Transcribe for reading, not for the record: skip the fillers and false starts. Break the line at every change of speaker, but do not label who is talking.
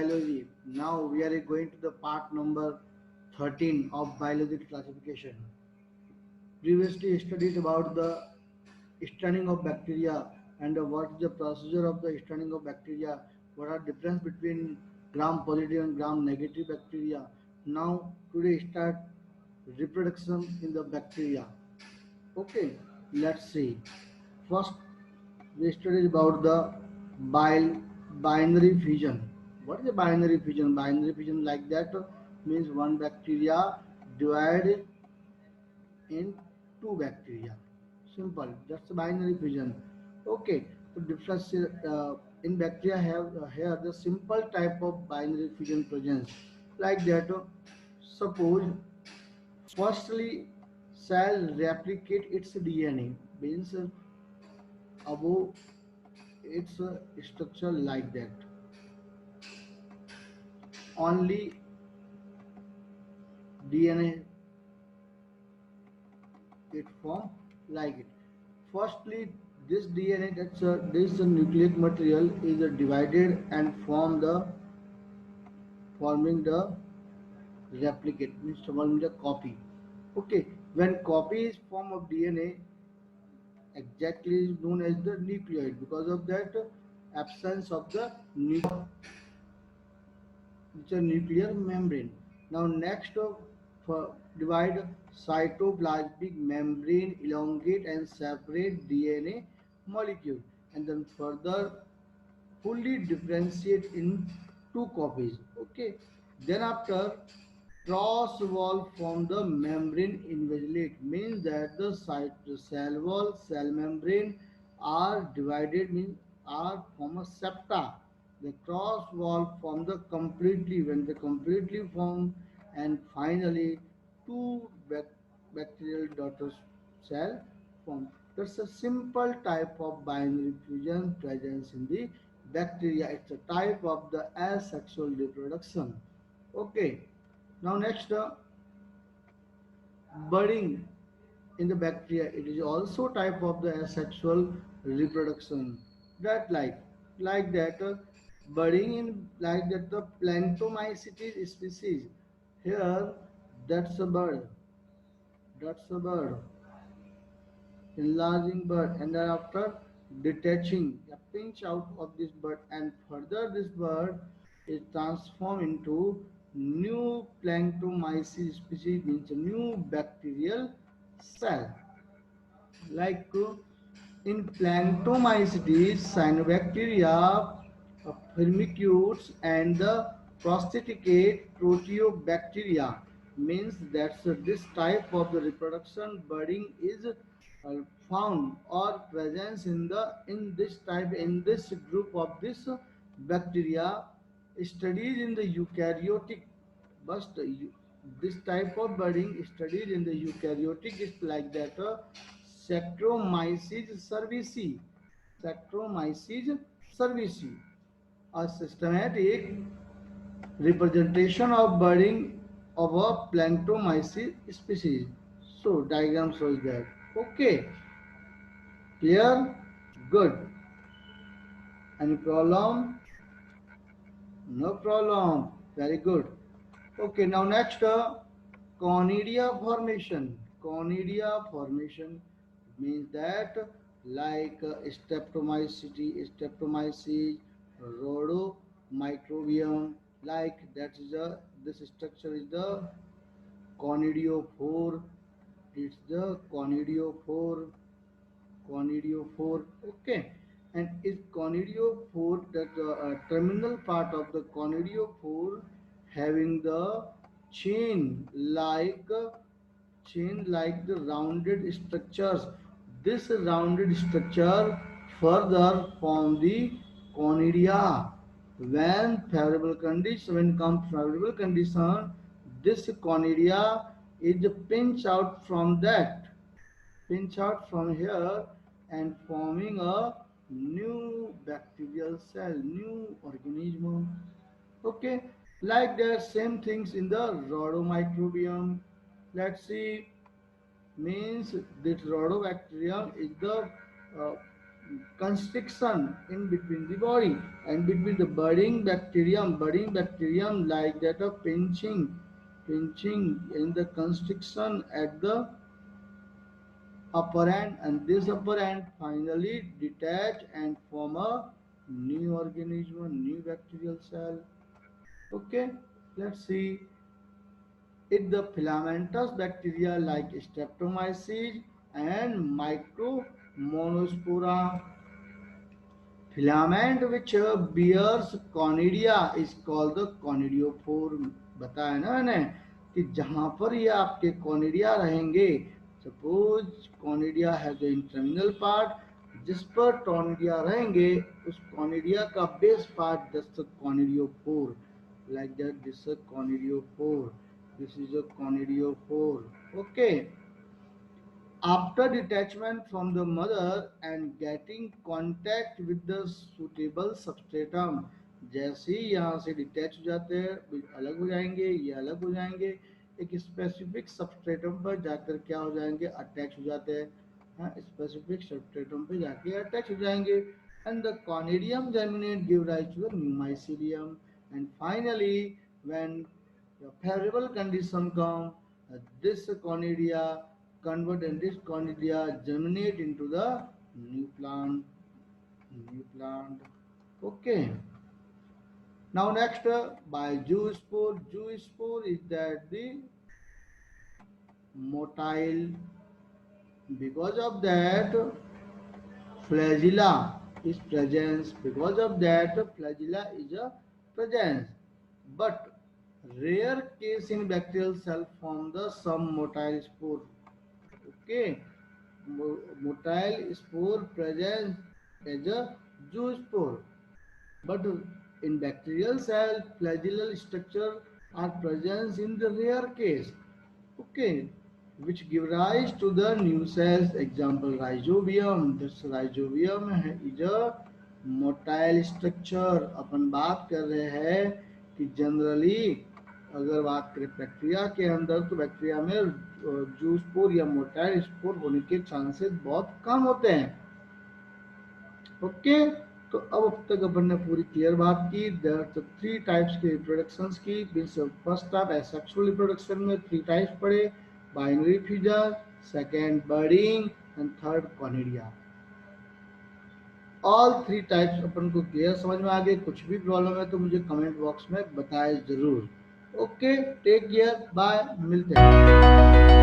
biology. Now we are going to the part number 13 of biology classification. Previously studied about the stunning of bacteria and what is the procedure of the stunning of bacteria, what are difference between gram positive and gram negative bacteria. Now today start reproduction in the bacteria. Okay, let's see. First, we studied about the binary fission. What is a binary fission? Binary fission like that means one bacteria divided in two bacteria. Simple. That's the binary fission. Okay. So difference in bacteria have here the simple type of binary fission presence. Like that. Suppose firstly cell replicate its DNA means above its structure like that. Only DNA it form like it. Firstly, this DNA this nucleic material is divided and forming the replicate means forming the copy. Okay, when copy is form of DNA, exactly is known as the nucleoid because of that absence of the it's a nuclear membrane. Now next divide cytoplasmic membrane, elongate and separate DNA molecule, and then further fully differentiate in two copies. Okay. Then after cross wall from the membrane invagellate means that the cell wall, cell membrane are divided means are from a septa. The cross wall form the completely when they completely form, and finally two bacterial daughter cell form. That's a simple type of binary fusion presence in the bacteria. It's a type of the asexual reproduction. Okay. Now next, budding in the bacteria. It is also type of the asexual reproduction. That like that budding in like that the Planctomycetes species. Here, that's a bird. That's a bird. Enlarging bird, and then after detaching a pinch out of this bird, and further this bird is transformed into new Planctomyces species means a new bacterial cell. Like in Planctomycetes, cyanobacteria, firmicutes, and the prostheticate proteobacteria means that this type of the reproduction budding is found or presence in this type in this group of this bacteria studied in the eukaryotic, but this type of budding studied in the eukaryotic is like that Saccharomyces cerevisiae. Saccharomyces cerevisiae, a systematic representation of budding of a Planctomyces species. So diagram shows that. Okay, clear? Good. Any problem? No problem. Very good. Okay, now next, conidia formation. Conidia formation means that like streptomyces, rhodomicrobium, like that is a this structure is the conidiophore. It's the conidiophore. Okay, and is conidiophore that terminal part of the conidiophore having the chain like the rounded structures. This rounded structure further form the conidia. When comes favorable condition, this conidia is pinch out from that, pinch out from here and forming a new bacterial cell, new organism. Okay, like the same things in the rhodomicrobium. Let's see, means this rhodobacterium is the uh, constriction in between the body and between the budding bacterium like that of pinching in the constriction at the upper end, and this upper end finally detach and form a new organism, a new bacterial cell. Okay, let's see it. The filamentous bacteria like Streptomyces and Micromonospora. Filament which bears conidia is called the conidiophore. बताया ना मैंने कि जहां पर ये आपके conidia रहेंगे, suppose conidia है जो इंटरमिनल पार्ट, जिस पर टोनिडिया रहेंगे उस कॉनिडिया का base part this conidiophore, like that this conidiophore, this is a conidiophore. Okay. After detachment from the mother and getting contact with the suitable substratum, जैसे ही यहाँ से डिटैच हो जाते हैं, अलग हो जाएंगे, ये अलग हो जाएंगे, एक स्पेसिफिक सबस्ट्रेटम पर जाकर क्या हो जाएंगे, अटैच हो जाते हैं. हाँ, स्पेसिफिक सबस्ट्रेटम पे जाके अटैच हो जाएंगे. And the conidium germinate give rise to the new mycelium. And finally when the favorable condition come, this conidia convert and this conidia germinate into the new plant. New plant. Okay. Now next, by zoospore. Zoospore is that the motile. Because of that, flagella is presence. Because of that, flagella is a presence. But rare case in bacterial cell form the some motile spore. Okay, motile spore present as a zoospore, but in bacterial cell, flagellal structure are present in the rare case. Okay, which give rise to the new cells. Example, rhizobium. This rhizobium is a motile structure. अपन बात कर रहे हैं कि generally अगर बात करें bacteria के अंदर, तो बैक्टीरिया में जूस्पोर या मोटाइल स्पोर होने के चांसेस बहुत कम होते हैं. ओके. तो अब तक अपन ने पूरी क्लियर बात की. थ्री टाइप्स के रिप्रोडक्शंस की. फर्स्ट टाइप एसेक्सुअल रिप्रोडक्शन में थ्री टाइप्स पढ़े: binary fusion, second budding and third conidia. All three types अपन को क्लियर समझ में आ गए. कुछ भी प्रॉब्लम है तो मुझे कमेंट बॉक्स में बताए जरूर. ओके, टेक केयर, बाय, मिलते हैं.